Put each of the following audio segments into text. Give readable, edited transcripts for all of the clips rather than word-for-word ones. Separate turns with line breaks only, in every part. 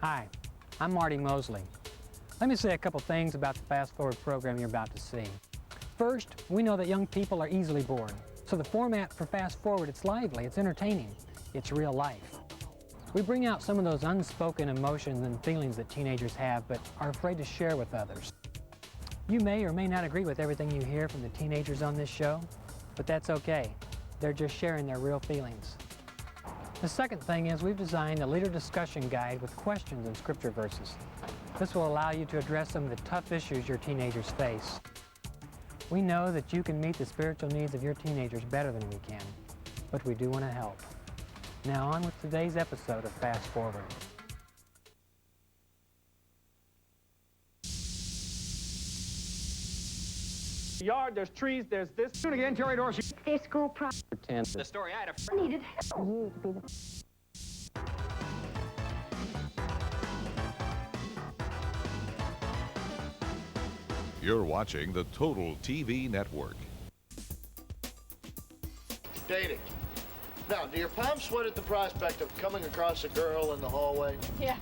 Hi, I'm Marty Mosley. Let me say a couple things about the Fast Forward program you're about to see. First, we know that young people are easily bored. So the format for Fast Forward, it's lively, it's entertaining, it's real life. We bring out some of those unspoken emotions and feelings that teenagers have but are afraid to share with others. You may or may not agree with everything you hear from the teenagers on this show, but that's okay. They're just sharing their real feelings. The second thing is we've designed a leader discussion guide with questions and scripture verses. This will allow you to address some of the tough issues your teenagers face. We know that you can meet the spiritual needs of your teenagers better than we can, but we do want to help. Now on with today's episode of Fast Forward.
Yard, there's trees, there's this. Soon again, Terry Dorsey.
Their school
The story I had a friend
needed help. You to be the...
You're watching the Total TV Network.
Dating. Now, do your palms sweat at the prospect of coming across a girl in the hallway?
Yeah.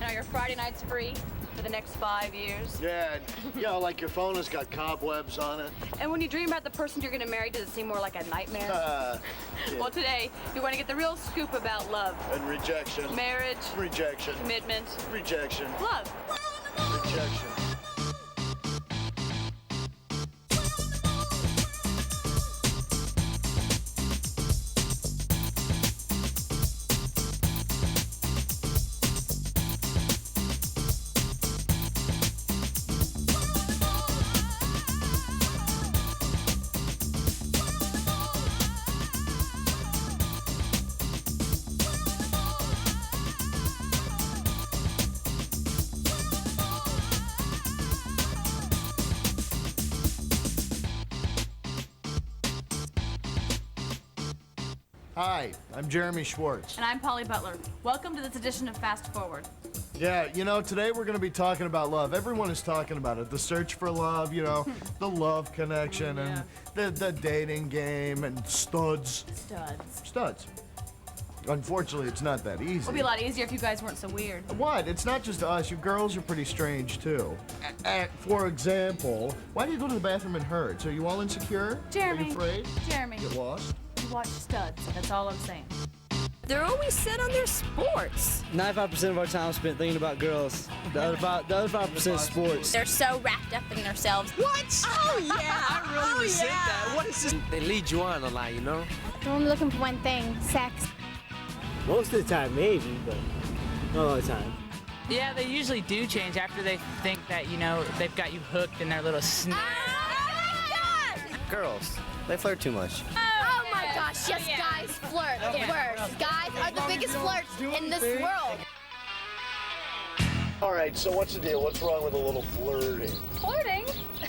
And are your Friday nights free for the next 5 years?
Yeah, you know, like your phone has got cobwebs on it.
And when you dream about the person you're going to marry, does it seem more like a nightmare?
Yeah.
Well, today, we want to get the real scoop about love.
And rejection.
Marriage.
Rejection.
Commitment.
Rejection.
Love.
Rejection. Hi, I'm Jeremy Schwartz.
And I'm Polly Butler. Welcome to this edition of Fast Forward.
Yeah, you know, today we're going to be talking about love. Everyone is talking about it. The search for love, you know, the love connection and the dating game and studs. Studs. Unfortunately, it's not that easy.
It would be a lot easier if you guys weren't so weird.
What? It's not just us. You girls are pretty strange, too. For example, why do you go to the bathroom in herds? Are you all insecure?
Jeremy.
Are you afraid?
Jeremy.
Get lost?
You watch studs. That's all I'm saying.
They're always set on their sports.
95% of our time spent thinking about girls. The other 5% is sports.
They're so wrapped up in themselves.
What?
Oh, yeah.
I really resent that. What is this? They lead you on a lot, you know?
They're only looking for one thing, sex.
Most of the time, maybe, but not all the time.
Yeah, they usually do change after they think that, you know, they've got you hooked in their little snare.
Oh, my God!
Girls, they flirt too much.
Oh my gosh, yes, guys flirt the worst. Guys are the biggest flirts in this world.
All right, so what's the deal? What's wrong with a little flirting?
Flirting?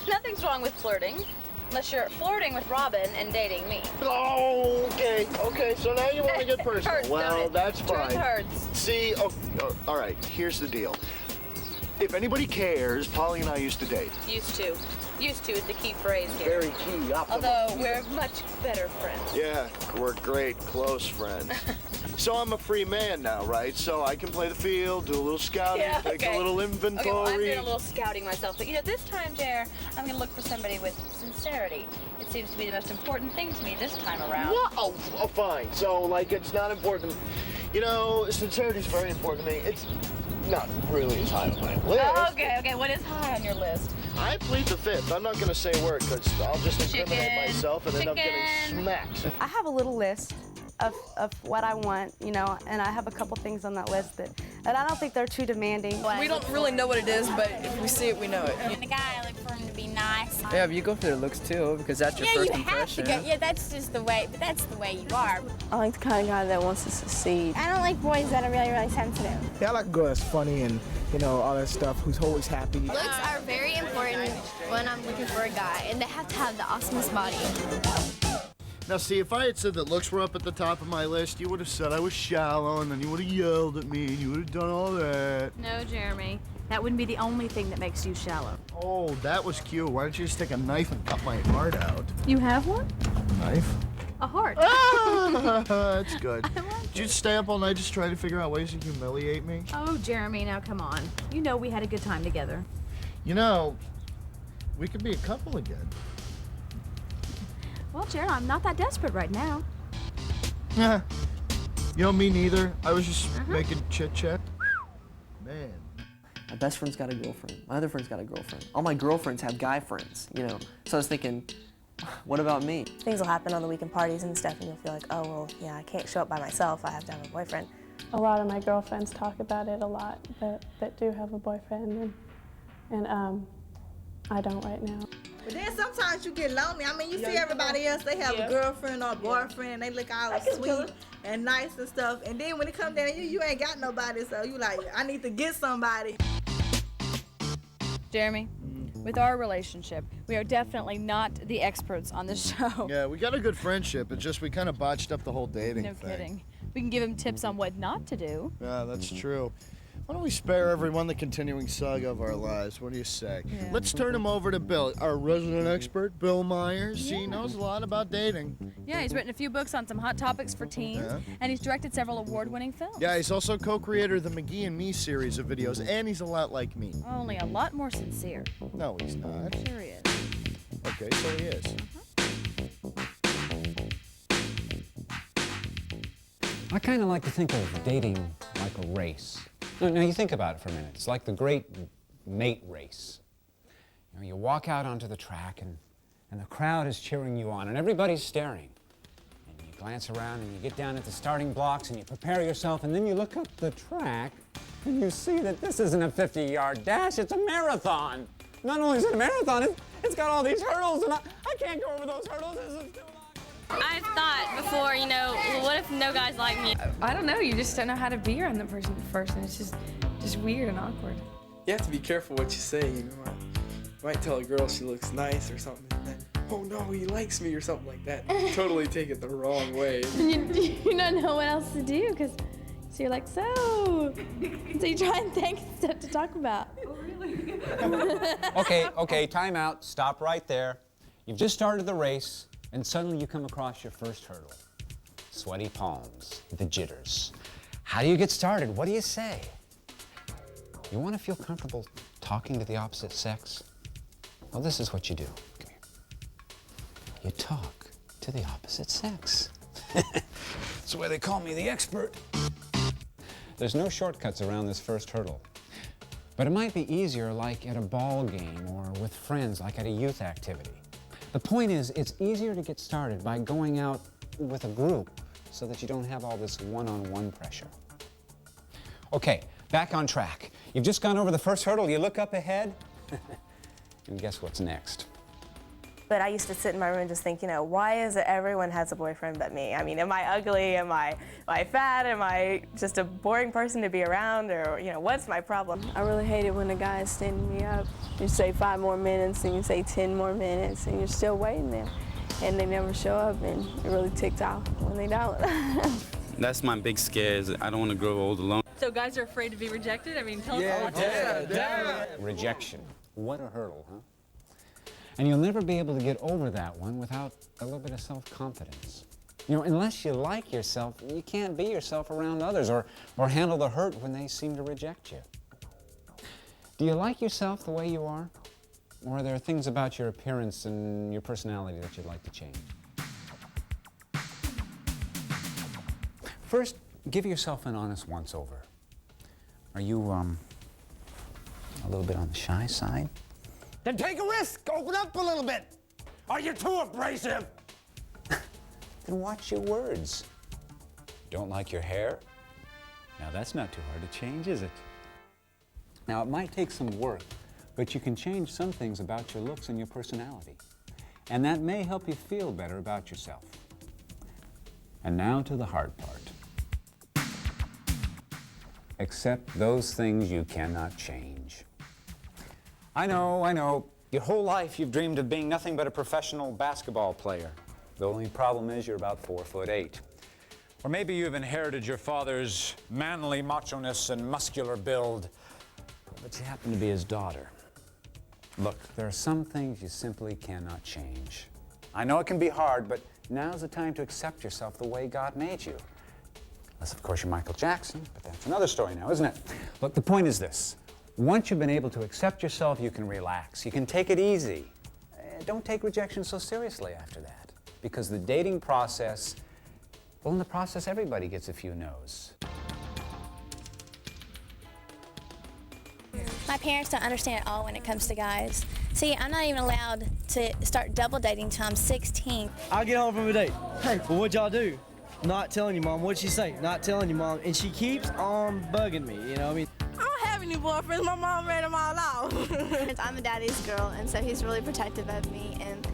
Nothing's wrong with flirting. Unless you're flirting with Robin and dating me.
Oh, okay, so now you want to get personal.
Hurts,
well,
don't it?
that's fine.
Truth hurts.
See, all right, here's the deal. If anybody cares, Polly and I used to date.
Used to. Used to is the key phrase here.
Very key.
Although we're much better friends.
Yeah, we're great, close friends. So I'm a free man now, right? So I can play the field, do a little scouting, take a little inventory.
Okay, well, I'm doing a little scouting myself. But, you know, this time, Jer, I'm going to look for somebody with sincerity. It seems to be the most important thing to me this time around.
What? Oh, fine. So, like, it's not important. You know, sincerity is very important to me. It's not really as high on my list.
Oh, okay. What is high on your list?
I plead the fifth. I'm not going to say a word because I'll just incriminate myself and end up getting smacked.
I have a little list of what I want, you know, and I have a couple things on that list that I don't think they're too demanding.
We don't really know what it is, but if we see it, we know it. The guy, I look for him to be nice.
Yeah, but you go for their looks too, because that's your first impression.
Yeah, that's just the way, but that's the way you are.
I like the kind of guy that wants to succeed.
I don't like boys that are really, really sensitive.
Yeah, I like a girl that's funny and, you know, all that stuff, who's always happy.
Looks are very important when I'm looking for a guy, and they have to have the awesomest body.
Now, see, if I had said that looks were up at the top of my list, you would have said I was shallow, and then you would have yelled at me, and you would have done all that.
No, Jeremy. That wouldn't be the only thing that makes you shallow.
Oh, that was cute. Why don't you just take a knife and cut my heart out?
You have one?
Knife?
A heart.
Ah, that's good.
I like
Did you stay up all night just trying to figure out ways to humiliate me?
Oh, Jeremy, now come on. You know we had a good time together.
You know, we could be a couple again.
Well, Jared, I'm not that desperate right now.
Yeah. You know, me neither. I was just making chit-chat. Man.
My best friend's got a girlfriend. My other friend's got a girlfriend. All my girlfriends have guy friends, you know. So I was thinking, what about me?
Things will happen on the weekend parties and stuff, and you'll feel like, oh, well, yeah, I can't show up by myself. I have to have a boyfriend.
A lot of my girlfriends talk about it a lot, that do have a boyfriend, and I don't right now.
But then sometimes you get lonely. I mean, you see everybody else, they have a girlfriend or a boyfriend, they look all sweet and nice and stuff. And then when it comes down to you, you ain't got nobody, so you like, I need to get somebody.
Jeremy, with our relationship, we are definitely not the experts on this show.
Yeah, we got a good friendship. It's just we kind of botched up the whole dating
No
thing.
kidding. We can give him tips on what not to do.
Yeah, that's true. Why don't we spare everyone the continuing saga of our lives? What do you say?
Yeah.
Let's turn him over to Bill, our resident expert, Bill Meyers. He knows a lot about dating.
Yeah, he's written a few books on some hot topics for teens, and he's directed several award-winning films.
Yeah, he's also co-creator of the McGee and Me series of videos, and he's a lot like me.
Only a lot more sincere.
No, he's not.
Sure he is.
Okay, so he is.
I kind of like to think of dating like a race. Now you think about it for a minute. It's like the great mate race. You know, you walk out onto the track and the crowd is cheering you on and everybody's staring. And you glance around and you get down at the starting blocks and you prepare yourself and then you look up the track and you see that this isn't a 50-yard dash, it's a marathon. Not only is it a marathon, it's got all these hurdles and I can't go over those hurdles. This is too long.
I've thought before, you know, what if no guys like me?
I don't know, you just don't know how to be around the person first, and it's just weird and awkward.
You have to be careful what you say. You might tell a girl she looks nice or something, and then, oh no, he likes me or something like that. You totally take it the wrong way.
You don't know what else to do, because so you're like, so you try and think of stuff to talk about. Oh, really?
Okay, time out. Stop right there. You've just started the race, and suddenly you come across your first hurdle. Sweaty palms, the jitters. How do you get started? What do you say? You want to feel comfortable talking to the opposite sex? Well, this is what you do. Come here. You talk to the opposite sex. That's why they call me the expert. There's no shortcuts around this first hurdle. But it might be easier like at a ball game or with friends, like at a youth activity. The point is, it's easier to get started by going out with a group so that you don't have all this one-on-one pressure. Okay, back on track. You've just gone over the first hurdle, you look up ahead, and guess what's next?
But I used to sit in my room and just think, you know, why is it everyone has a boyfriend but me? I mean, am I ugly? Am I fat? Am I just a boring person to be around? Or, you know, what's my problem?
I really hate it when a guy is standing me up. You say 5 more minutes and you say 10 more minutes and you're still waiting there. And they never show up and it really ticks off when they don't.
That's my big scare, is I don't want to grow old alone.
So guys are afraid to be rejected? I mean, tell us all about that.
Rejection. What a hurdle, huh? And you'll never be able to get over that one without a little bit of self-confidence. You know, unless you like yourself, you can't be yourself around others or handle the hurt when they seem to reject you. Do you like yourself the way you are? Or are there things about your appearance and your personality that you'd like to change? First, give yourself an honest once-over. Are you, a little bit on the shy side?
Then take a risk. Open up a little bit. Are you too abrasive?
Then watch your words. Don't like your hair? Now that's not too hard to change, is it? Now it might take some work, but you can change some things about your looks and your personality. And that may help you feel better about yourself. And now to the hard part. Accept those things you cannot change. I know. Your whole life you've dreamed of being nothing but a professional basketball player. The only problem is you're about 4'8". Or maybe you've inherited your father's manly macho-ness and muscular build, but you happen to be his daughter. Look, there are some things you simply cannot change. I know it can be hard, but now's the time to accept yourself the way God made you. Unless, of course, you're Michael Jackson, but that's another story now, isn't it? Look, the point is this. Once you've been able to accept yourself, you can relax. You can take it easy. Don't take rejection so seriously after that. Because the dating process, well, in the process, everybody gets a few no's.
My parents don't understand at all when it comes to guys. See, I'm not even allowed to start double dating till I'm 16.
I get home from a date. Hey, well, what'd y'all do? Not telling you, Mom. What'd she say? Not telling you, Mom. And she keeps on bugging me, you know what I mean?
I don't have any boyfriends. My mom ran them all out.
I'm a daddy's girl, and so he's really protective of me. And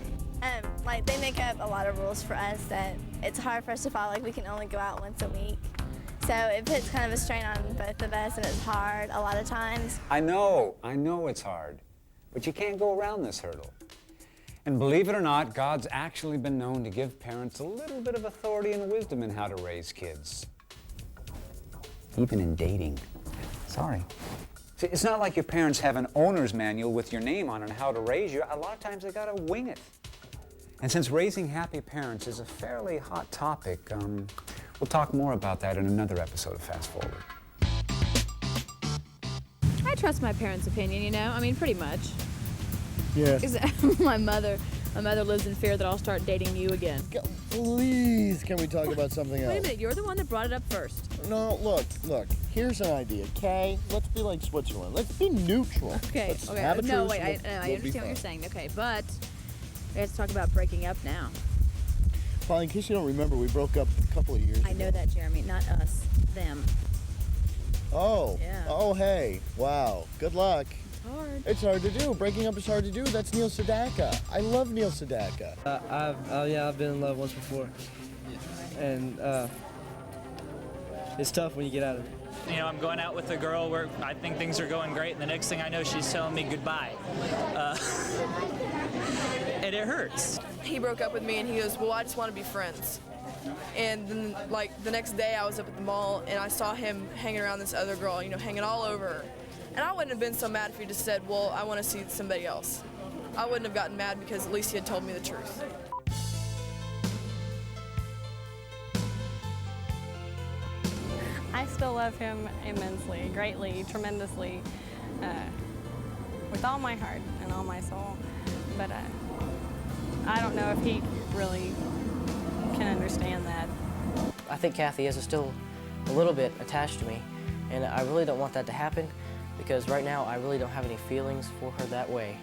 like, they make up a lot of rules for us that it's hard for us to follow. Like, we can only go out once a week. So it puts kind of a strain on both of us, and it's hard a lot of times.
I know it's hard, but you can't go around this hurdle. And believe it or not, God's actually been known to give parents a little bit of authority and wisdom in how to raise kids. Even in dating. Sorry. See, it's not like your parents have an owner's manual with your name on it and how to raise you. A lot of times they gotta wing it. And since raising happy parents is a fairly hot topic, we'll talk more about that in another episode of Fast Forward.
I trust my parents' opinion, you know? I mean, pretty much.
Yeah.
Because my mother lives in fear that I'll start dating you again.
Please, can we talk about something else?
Wait a minute, you're the one that brought it up first.
No, look, here's an idea, okay? Let's be like Switzerland. Let's be neutral.
Okay,
Let's
okay.
have a
No,
truce
wait,
and
I
we'll be
understand what
fine.
you're saying. Okay, but let's talk about breaking up now.
Well, in case you don't remember, we broke up a couple of years ago.
I know that, Jeremy, not us, them.
Oh.
Yeah.
Oh, hey. Wow. Good luck.
It's hard.
It's hard to do. Breaking up is hard to do. That's Neil Sedaka. I love Neil Sedaka.
I've been in love once before. And it's tough when you get out of it.
You know, I'm going out with a girl where I think things are going great, and the next thing I know, she's telling me goodbye. And it hurts.
He broke up with me and he goes, well, I just want to be friends. And then, like, the next day I was up at the mall and I saw him hanging around this other girl, you know, hanging all over her. And I wouldn't have been so mad if he just said, well, I want to see somebody else. I wouldn't have gotten mad because at least he had told me the truth.
I still love him immensely, greatly, tremendously, with all my heart and all my soul. But I don't know if he really can understand that.
I think Kathy is still a little bit attached to me, and I really don't want that to happen because right now I really don't have any feelings for her that way.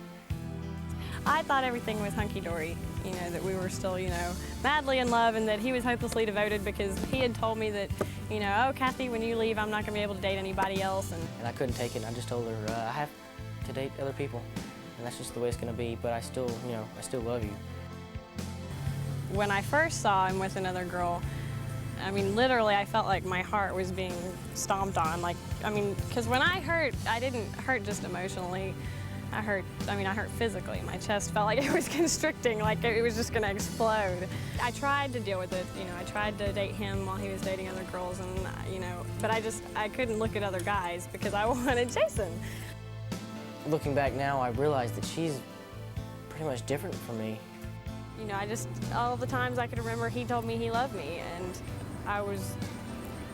I thought everything was hunky-dory, you know, that we were still, you know, madly in love and that he was hopelessly devoted because he had told me that, you know, oh, Kathy, when you leave, I'm not going to be able to date anybody else. And
I couldn't take it, and I just told her I have to date other people, and that's just the way it's going to be, but I still, you know, I still love you.
When I first saw him with another girl, I mean, literally, I felt like my heart was being stomped on. Like, I mean, because when I hurt, I didn't hurt just emotionally. I hurt physically. My chest felt like it was constricting, like it was just gonna explode. I tried to deal with it, you know, I tried to date him while he was dating other girls and, you know, but I couldn't look at other guys because I wanted Jason.
Looking back now, I realized that she's pretty much different from me.
You know, all the times I could remember he told me he loved me, and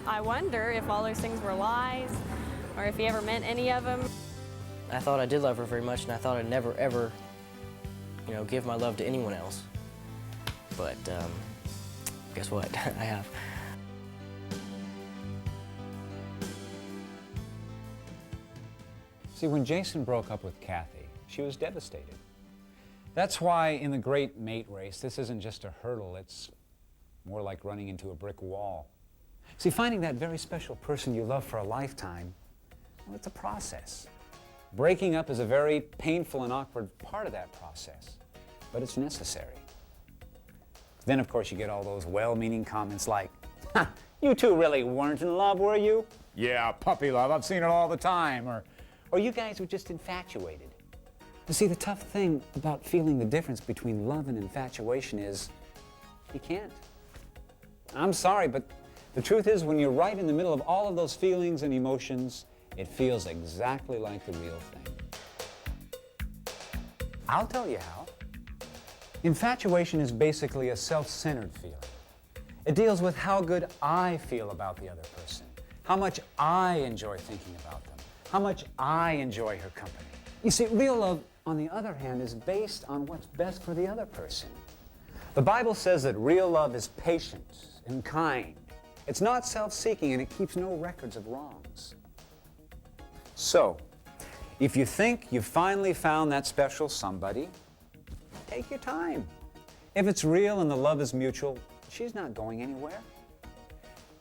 I wonder if all those things were lies or if he ever meant any of them.
I thought I did love her very much, and I thought I'd never, ever, you know, give my love to anyone else. But guess what? I have.
See, when Jason broke up with Kathy, she was devastated. That's why in the great mate race, this isn't just a hurdle, it's more like running into a brick wall. See, finding that very special person you love for a lifetime, well, it's a process. Breaking up is a very painful and awkward part of that process, but it's necessary. Then, of course, you get all those well-meaning comments like, "Ha, you two really weren't in love, were you?" "Yeah, puppy love, I've seen it all the time," or "You guys were just infatuated." You see, the tough thing about feeling the difference between love and infatuation is you can't. I'm sorry, but the truth is when you're right in the middle of all of those feelings and emotions, it feels exactly like the real thing. I'll tell you how. Infatuation is basically a self-centered feeling. It deals with how good I feel about the other person, how much I enjoy thinking about them, how much I enjoy her company. You see, real love, on the other hand, is based on what's best for the other person. The Bible says that real love is patient and kind. It's not self-seeking, and it keeps no records of wrongs. So, if you think you've finally found that special somebody, take your time. If it's real and the love is mutual, she's not going anywhere.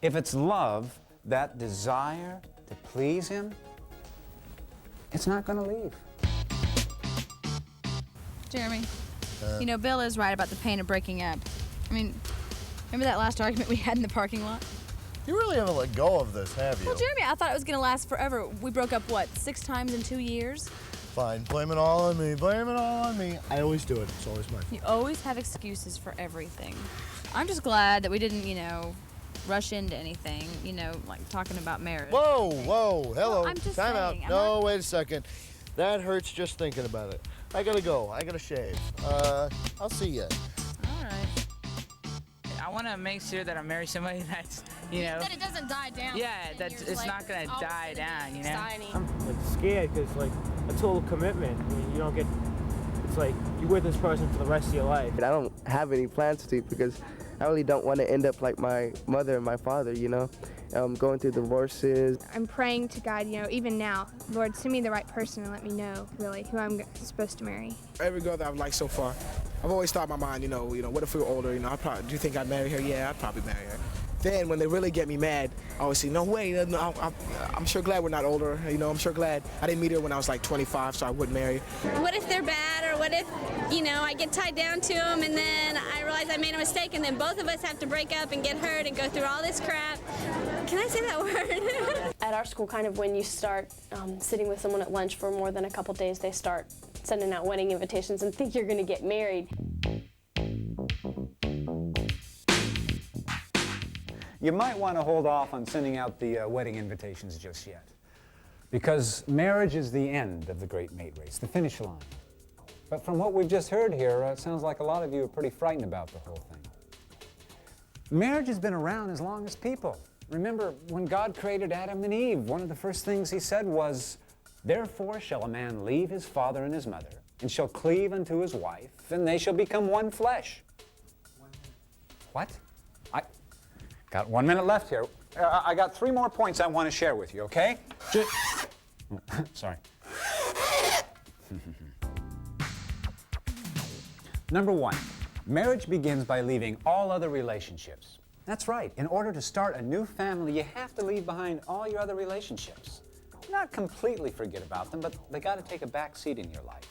If it's love, that desire to please him, it's not going to leave.
Jeremy, you know, Bill is right about the pain of breaking up. I mean, remember that last argument we had in the parking lot?
You really haven't let go of this, have you?
Well, Jeremy, I thought it was going to last forever. We broke up, what, 6 times in 2 years?
Fine, blame it all on me, blame it all on me. I always do it, it's always my fault.
You always have excuses for everything. I'm just glad that we didn't, you know, rush into anything, you know, like talking about marriage.
Whoa, whoa, hello,
Well, I'm just
time
saying,
out. No, wait a second. That hurts just thinking about it. I gotta go, I gotta shave. I'll see ya.
All right. I want to make sure that I marry somebody that's, you know.
That it doesn't die down.
Yeah, that it's not going to die down, you know.
I'm like scared because like a total commitment. I mean, you don't get. It's like you're with this person for the rest of your life.
I don't have any plans to because I really don't want to end up like my mother and my father. You know, going through divorces.
I'm praying to God, you know, even now, Lord, send me the right person and let me know really who I'm supposed to marry.
Every girl that I've liked so far, I've always thought in my mind, you know, what if we were older? You know, do you think I'd marry her? Yeah, I'd probably marry her. Then when they really get me mad, I always say, no way, no, I'm sure glad we're not older. You know, I'm sure glad I didn't meet her when I was like 25, so I wouldn't marry her.
What if they're bad, or what if, you know, I get tied down to them and then I realize I made a mistake and then both of us have to break up and get hurt and go through all this crap? Can I say that word?
At our school, kind of when you start sitting with someone at lunch for more than a couple days, they start sending out wedding invitations and think you're going to get married.
You might want to hold off on sending out the wedding invitations just yet, because marriage is the end of the great mate race, the finish line. But from what we've just heard here, it sounds like a lot of you are pretty frightened about the whole thing. Marriage has been around as long as people. Remember, when God created Adam and Eve, one of the first things he said was, "Therefore shall a man leave his father and his mother, and shall cleave unto his wife, and they shall become one flesh." What? Got 1 minute left here. I got 3 more points I want to share with you, okay? Sorry. Number 1, marriage begins by leaving all other relationships. That's right. In order to start a new family, you have to leave behind all your other relationships. Not completely forget about them, but they got to take a back seat in your life.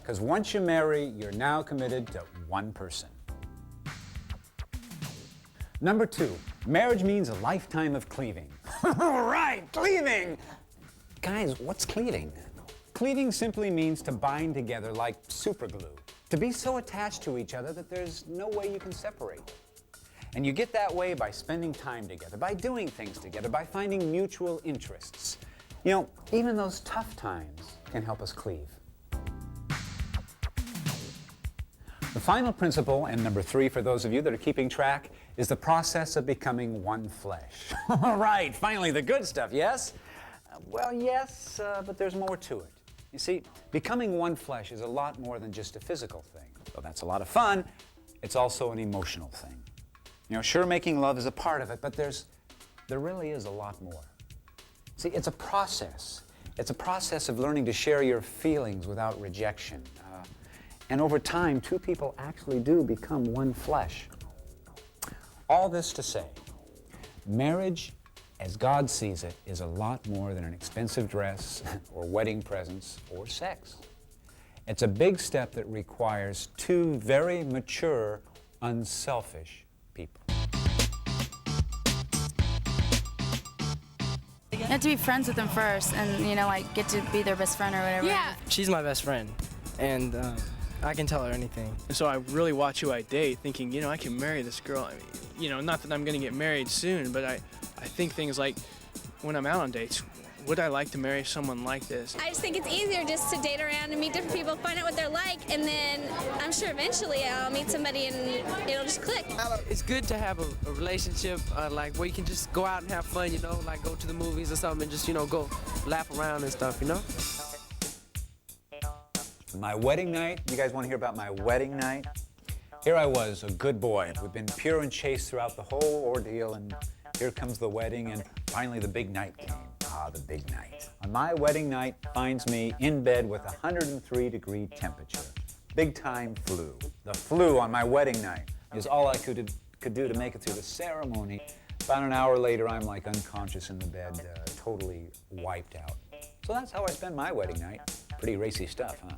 Because once you marry, you're now committed to one person. Number 2, marriage means a lifetime of cleaving. Right, cleaving! Guys, what's cleaving? Cleaving simply means to bind together like super glue, to be so attached to each other that there's no way you can separate. And you get that way by spending time together, by doing things together, by finding mutual interests. You know, even those tough times can help us cleave. The final principle, and number 3 for those of you that are keeping track, is the process of becoming one flesh. All right, finally the good stuff, yes? Well, yes, but there's more to it. You see, becoming one flesh is a lot more than just a physical thing. Though that's a lot of fun, it's also an emotional thing. You know, sure, making love is a part of it, but there really is a lot more. See, it's a process. It's a process of learning to share your feelings without rejection. And over time, 2 people actually do become one flesh. All this to say, marriage, as God sees it, is a lot more than an expensive dress or wedding presents or sex. It's a big step that requires 2 very mature, unselfish people.
You have to be friends with them first and, you know, like get to be their best friend or whatever.
Yeah. She's my best friend, and I can tell her anything.
So I really watch who I date, thinking, you know, I can marry this girl. I mean, you know, not that I'm going to get married soon, but I think things like when I'm out on dates, would I like to marry someone like this?
I just think it's easier just to date around and meet different people, find out what they're like, and then I'm sure eventually I'll meet somebody and it'll just click.
It's good to have a relationship like where you can just go out and have fun, you know, like go to the movies or something and just, you know, go laugh around and stuff, you know?
My wedding night. You guys want to hear about my wedding night? Here I was, a good boy. We've been pure and chaste throughout the whole ordeal, and here comes the wedding, and finally the big night came. Ah, the big night. On my wedding night finds me in bed with 103-degree temperature. Big time flu. The flu on my wedding night is all I could do to make it through the ceremony. About an hour later, I'm like unconscious in the bed, totally wiped out. So that's how I spent my wedding night. Pretty racy stuff, huh?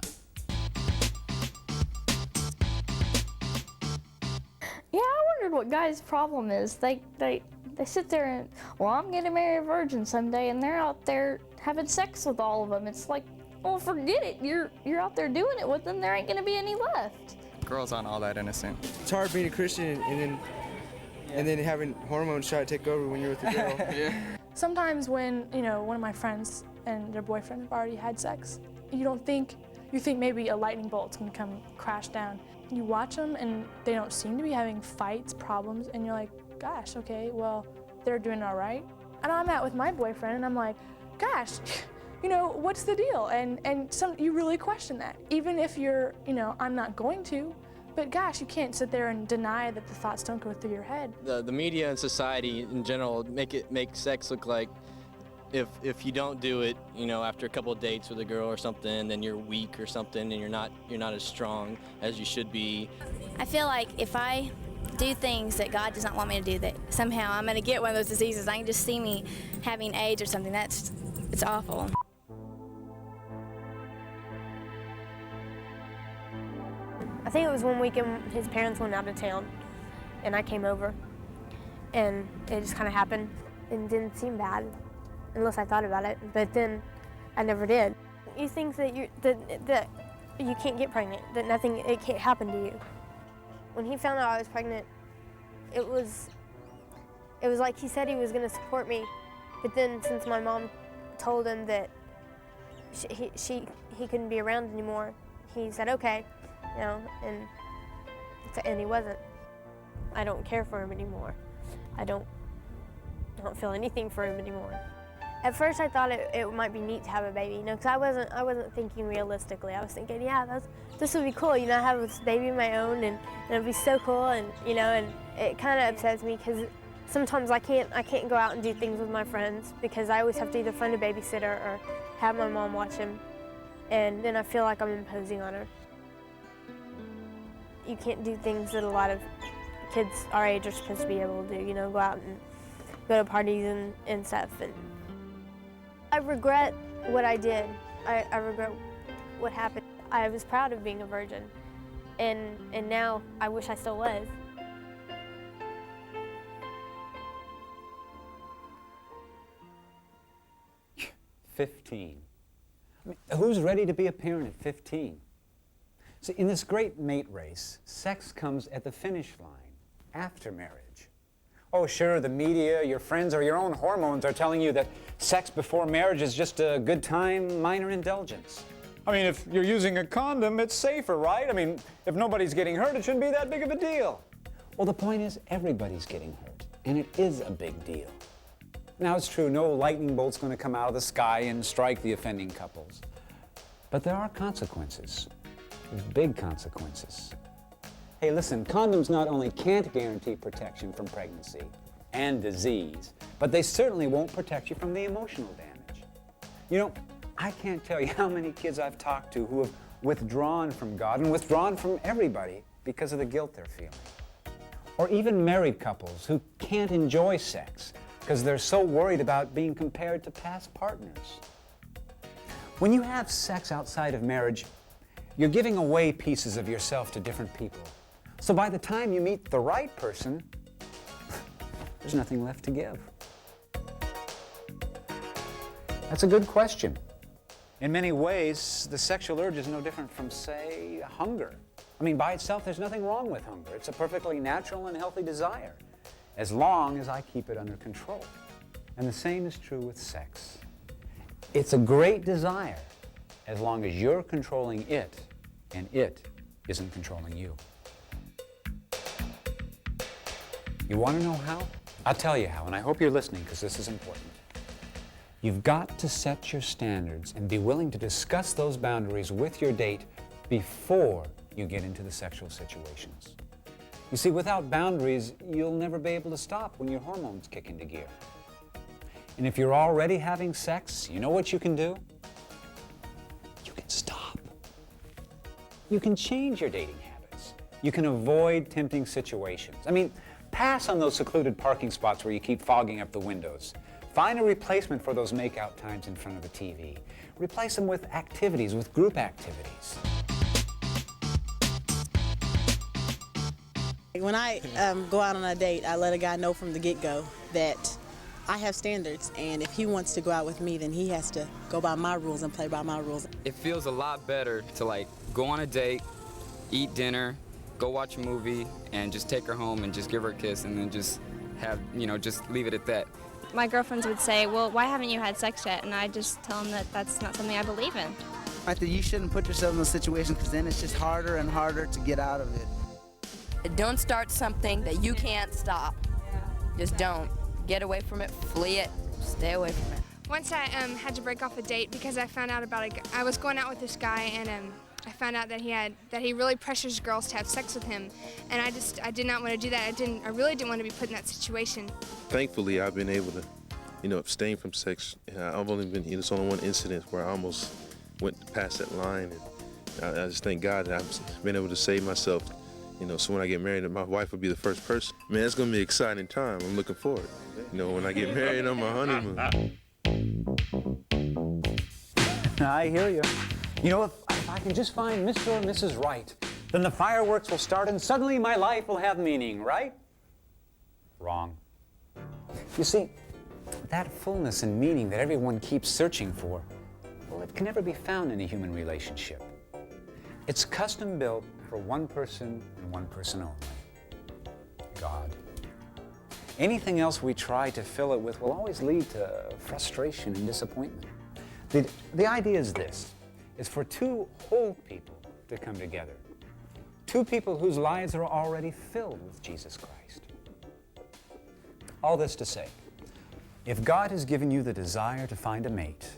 Yeah, I wondered what guys' problem is. They sit there and, well, I'm gonna marry a virgin someday, and they're out there having sex with all of them. It's like, well, forget it. You're out there doing it with them. There ain't gonna be any left.
Girls aren't all that innocent.
It's hard being a Christian and then having hormones try to take over when you're with a girl.
Yeah.
Sometimes when, you know, one of my friends and their boyfriend have already had sex, you think maybe a lightning bolt's gonna come crash down. You watch them and they don't seem to be having fights, problems, and you're like, gosh, okay, well, they're doing all right. And I'm out with my boyfriend and I'm like, gosh, you know, what's the deal? And you really question that. Even if you're, you know, I'm not going to, but gosh, you can't sit there and deny that the thoughts don't go through your head.
The media and society in general make sex look like if you don't do it, you know, after a couple of dates with a girl or something, then you're weak or something, and you're not as strong as you should be.
I feel like if I do things that God does not want me to do, that somehow I'm gonna get one of those diseases. I can just see me having AIDS or something. It's awful.
I think it was one weekend his parents went out of town and I came over and it just kind of happened and didn't seem bad unless I thought about it, but then I never did. You think that that you can't get pregnant, that it can't happen to you. When he found out I was pregnant, it was like he said he was going to support me, but then since my mom told him that he couldn't be around anymore, he said okay, you know, and he wasn't. I don't care for him anymore. I don't feel anything for him anymore. At first, I thought it might be neat to have a baby, you know, because I wasn't thinking realistically. I was thinking, yeah, this would be cool, you know, have this baby of my own, and it'd be so cool, and you know, and it kind of upsets me because sometimes I can't go out and do things with my friends because I always have to either find a babysitter or have my mom watch him, and then I feel like I'm imposing on her. You can't do things that a lot of kids our age are supposed to be able to do, you know, go out and go to parties and stuff. And I regret what I did. I regret what happened. I was proud of being a virgin, and now I wish I still was.
$15. I mean, who's ready to be a parent at 15? See, in this great mate race, sex comes at the finish line, after marriage. Oh, sure, the media, your friends, or your own hormones are telling you that sex before marriage is just a good time, minor indulgence. I mean, if you're using a condom, it's safer, right? I mean, if nobody's getting hurt, it shouldn't be that big of a deal. Well, the point is, everybody's getting hurt, and it is a big deal. Now, it's true, no lightning bolt's going to come out of the sky and strike the offending couples. But there are consequences. There's big consequences. Hey, listen, condoms not only can't guarantee protection from pregnancy and disease, but they certainly won't protect you from the emotional damage. You know, I can't tell you how many kids I've talked to who have withdrawn from God and withdrawn from everybody because of the guilt they're feeling. Or even married couples who can't enjoy sex because they're so worried about being compared to past partners. When you have sex outside of marriage, you're giving away pieces of yourself to different people. So by the time you meet the right person, there's nothing left to give. That's a good question. In many ways, the sexual urge is no different from, say, hunger. I mean, by itself, there's nothing wrong with hunger. It's a perfectly natural and healthy desire, as long as I keep it under control. And the same is true with sex. It's a great desire as long as you're controlling it and it isn't controlling you. You want to know how? I'll tell you how, and I hope you're listening because this is important. You've got to set your standards and be willing to discuss those boundaries with your date before you get into the sexual situations. You see, without boundaries, you'll never be able to stop when your hormones kick into gear. And if you're already having sex, you know what you can do? You can stop. You can change your dating habits. You can avoid tempting situations. I mean, pass on those secluded parking spots where you keep fogging up the windows. Find a replacement for those make-out times in front of the TV. Replace them with activities, with group activities.
When I go out on a date, I let a guy know from the get-go that I have standards, and if he wants to go out with me, then he has to go by my rules and play by my rules.
It feels a lot better to like go on a date, eat dinner, go watch a movie, and just take her home and just give her a kiss and then just have, you know, just leave it at that.
My girlfriends would say, well, why haven't you had sex yet? And I just tell them that that's not something I believe in.
I think you shouldn't put yourself in those situations because then it's just harder and harder to get out of it.
Don't start something that you can't stop. Just don't. Get away from it, flee it, stay away from it.
Once I had to break off a date because I found out about I was going out with this guy and I found out that he really pressures girls to have sex with him, and I did not want to do that. I really didn't want to be put in that situation.
Thankfully, I've been able to, you know, abstain from sex. I've only been, it's only one incident where I almost went past that line, and I just thank God that I've been able to save myself. You know, so when I get married, my wife will be the first person. Man, it's gonna be an exciting time. I'm looking forward. You know, when I get married on my honeymoon.
I hear you. You know, if I can just find Mr. or Mrs. Right, then the fireworks will start and suddenly my life will have meaning, right? Wrong. You see, that fullness and meaning that everyone keeps searching for, well, it can never be found in a human relationship. It's custom built for one person and one person only, God. Anything else we try to fill it with will always lead to frustration and disappointment. The idea is this, is for two whole people to come together. Two people whose lives are already filled with Jesus Christ. All this to say, if God has given you the desire to find a mate,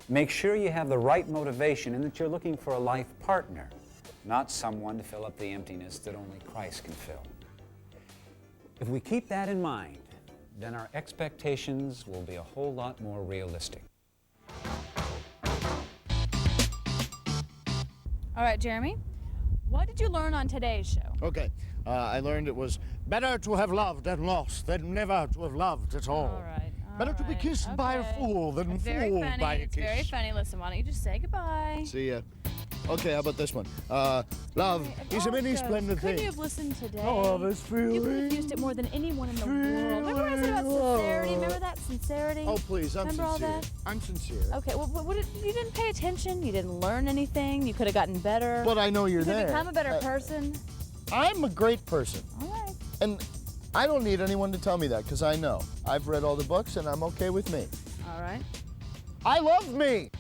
make sure you have the right motivation and that you're looking for a life partner, not someone to fill up the emptiness that only Christ can fill. If we keep that in mind, then our expectations will be a whole lot more realistic.
All right, Jeremy, what did you learn on today's show?
Okay, I learned it was better to have loved and lost than never to have loved at all.
All right.
Better to be kissed by a fool than fooled by a kiss.
It's very funny. Listen, why don't you just say goodbye?
See ya. Okay, how about this one? Love is a many splendid thing.
Couldn't you have listened today?
Oh, this feeling.
You could have used it more than anyone in the world. Remember what I said about sincerity? Remember that sincerity?
Oh, please, I'm
Remember
sincere.
all that?
I'm sincere.
Okay, well, you didn't pay attention. You didn't learn anything. You could have gotten better.
But I know you're
you could
there.
become a better person.
I'm a great person.
All right.
And I don't need anyone to tell me that because I know. I've read all the books and I'm okay with me.
All right.
I love me.